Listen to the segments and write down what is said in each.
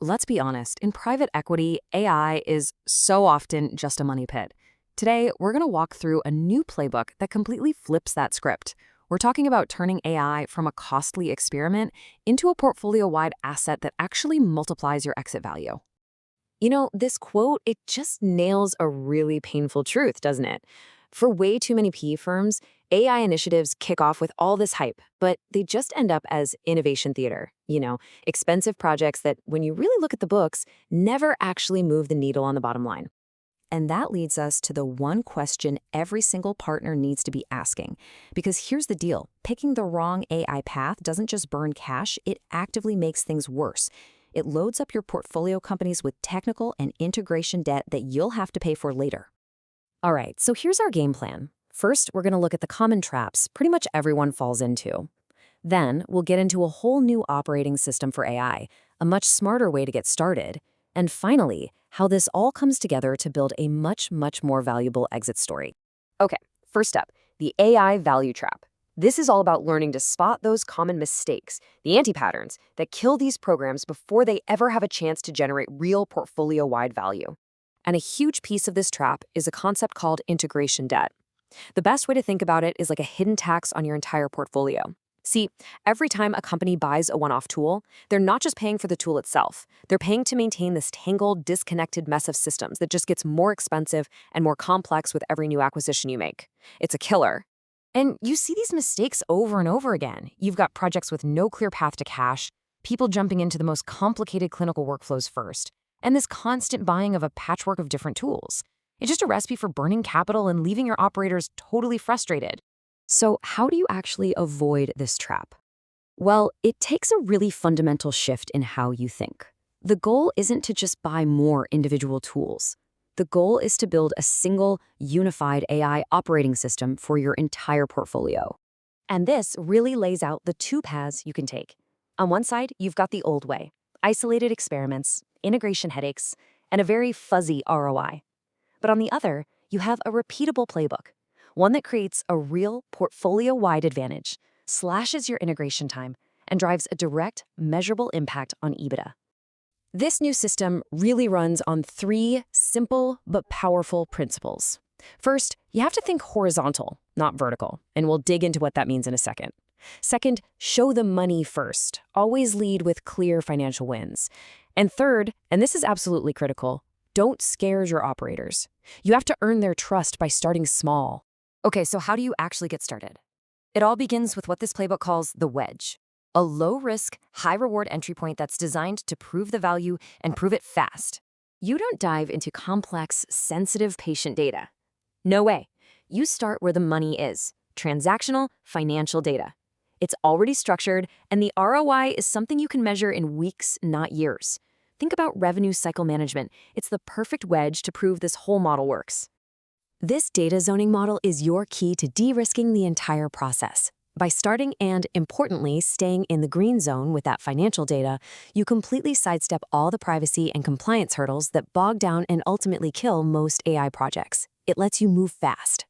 let's be honest, in private equity, AI is so often just a money pit. Today, we're going to walk through a new playbook that completely flips that script. We're talking about turning AI from a costly experiment into a portfolio-wide asset that actually multiplies your exit value. You know, this quote, it just nails a really painful truth, doesn't it? For way too many PE firms, AI initiatives kick off with all this hype, but they just end up as innovation theater, expensive projects that, when you really look at the books, never actually move the needle on the bottom line. And that leads us to the one question every single partner needs to be asking. Because here's the deal, picking the wrong AI path doesn't just burn cash, it actively makes things worse. It loads up your portfolio companies with technical and integration debt that you'll have to pay for later. All right, so here's our game plan. First, we're going to look at the common traps pretty much everyone falls into. Then, we'll get into a whole new operating system for AI, a much smarter way to get started. And finally, how this all comes together to build a much more valuable exit story. Okay, first up, the AI value trap. This is all about learning to spot those common mistakes, the anti-patterns, that kill these programs before they ever have a chance to generate real portfolio-wide value. And a huge piece of this trap is a concept called integration debt. The best way to think about it is like a hidden tax on your entire portfolio. See, every time a company buys a one-off tool, they're not just paying for the tool itself. They're paying to maintain this tangled, disconnected mess of systems that just gets more expensive and more complex with every new acquisition you make. It's a killer. And you see these mistakes over and over again. You've got projects with no clear path to cash, people jumping into the most complicated clinical workflows first, and this constant buying of a patchwork of different tools. It's just a recipe for burning capital and leaving your operators totally frustrated. So how do you actually avoid this trap? Well, it takes a really fundamental shift in how you think. The goal isn't to just buy more individual tools. The goal is to build a single, unified AI operating system for your entire portfolio. And this really lays out the two paths you can take. On one side, you've got the old way, isolated experiments, integration headaches, and a very fuzzy ROI. But on the other, you have a repeatable playbook, one that creates a real portfolio-wide advantage, slashes your integration time, and drives a direct, measurable impact on EBITDA. This new system really runs on three simple but powerful principles. First, you have to think horizontal, not vertical, and we'll dig into what that means in a second. Second, show the money first. Always lead with clear financial wins. And third, and this is absolutely critical, don't scare your operators. You have to earn their trust by starting small. Okay, so how do you actually get started? It all begins with what this playbook calls the wedge. A low-risk, high-reward entry point that's designed to prove the value and prove it fast. You don't dive into complex, sensitive patient data. No way. You start where the money is, transactional, financial data. It's already structured, and the ROI is something you can measure in weeks, not years. Think about revenue cycle management. It's the perfect wedge to prove this whole model works. This data zoning model is your key to de-risking the entire process. By starting and, importantly, staying in the green zone with that financial data, you completely sidestep all the privacy and compliance hurdles that bog down and ultimately kill most AI projects. It lets you move fast.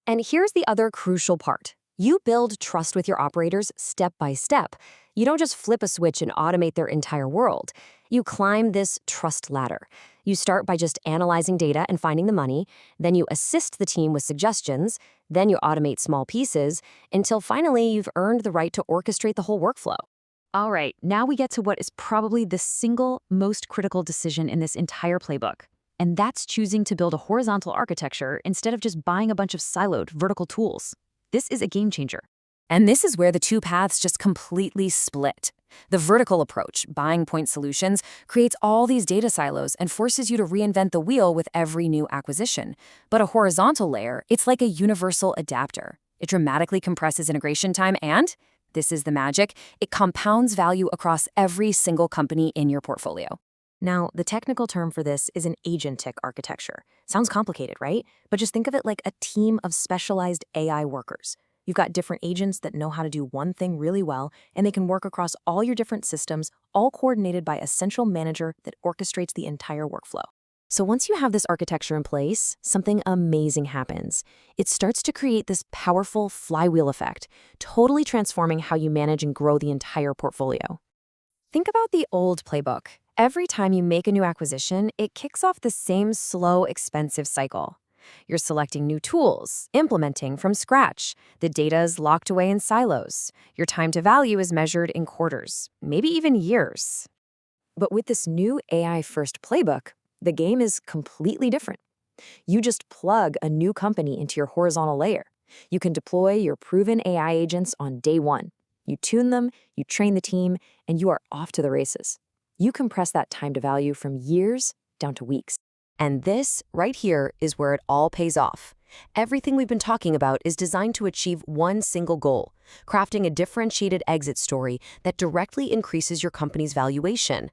And here's the other crucial part. You build trust with your operators step by step. You don't just flip a switch and automate their entire world. You climb this trust ladder. You start by just analyzing data and finding the money, then you assist the team with suggestions, then you automate small pieces, until finally you've earned the right to orchestrate the whole workflow. All right, now we get to what is probably the single most critical decision in this entire playbook, and that's choosing to build a horizontal architecture instead of just buying a bunch of siloed vertical tools. This is a game changer. And this is where the two paths just completely split. The vertical approach, buying point solutions, creates all these data silos and forces you to reinvent the wheel with every new acquisition. But a horizontal layer, it's like a universal adapter. It dramatically compresses integration time and, this is the magic, it compounds value across every single company in your portfolio. Now, the technical term for this is an agentic architecture. Sounds complicated, right? But just think of it like a team of specialized AI workers. You've got different agents that know how to do one thing really well, and they can work across all your different systems, all coordinated by a central manager that orchestrates the entire workflow. So once you have this architecture in place, something amazing happens. It starts to create this powerful flywheel effect, totally transforming how you manage and grow the entire portfolio. Think about the old playbook. Every time you make a new acquisition, it kicks off the same slow, expensive cycle. You're selecting new tools, implementing from scratch. The data is locked away in silos. Your time to value is measured in quarters, maybe even years. But with this new AI-first playbook, the game is completely different. You just plug a new company into your horizontal layer. You can deploy your proven AI agents on day one. You tune them, you train the team, and you are off to the races. You compress that time to value from years down to weeks. And this, right here, is where it all pays off. Everything we've been talking about is designed to achieve one single goal: crafting a differentiated exit story that directly increases your company's valuation.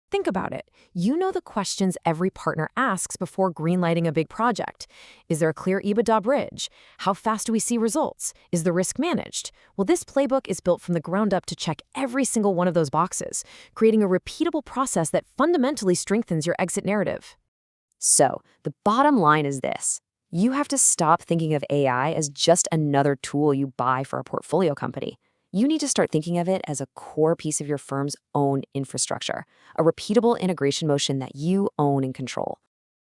Think about it. You know the questions every partner asks before greenlighting a big project. Is there a clear EBITDA bridge? How fast do we see results? Is the risk managed? Well, this playbook is built from the ground up to check every single one of those boxes, creating a repeatable process that fundamentally strengthens your exit narrative. So, the bottom line is this. You have to stop thinking of AI as just another tool you buy for a portfolio company. You need to start thinking of it as a core piece of your firm's own infrastructure, a repeatable integration motion that you own and control.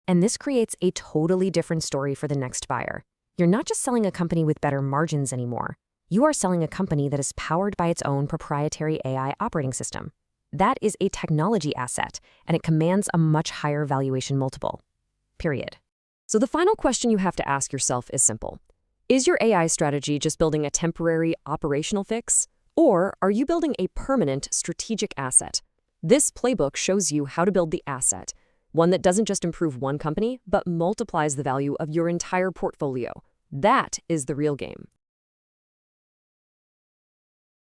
And this creates a totally different story for the next buyer. You're not just selling a company with better margins anymore. You are selling a company that is powered by its own proprietary AI operating system. That is a technology asset, and it commands a much higher valuation multiple. Period. So the final question you have to ask yourself is simple. Is your AI strategy just building a temporary operational fix? Or are you building a permanent strategic asset? This playbook shows you how to build the asset, one that doesn't just improve one company, but multiplies the value of your entire portfolio. That is the real game.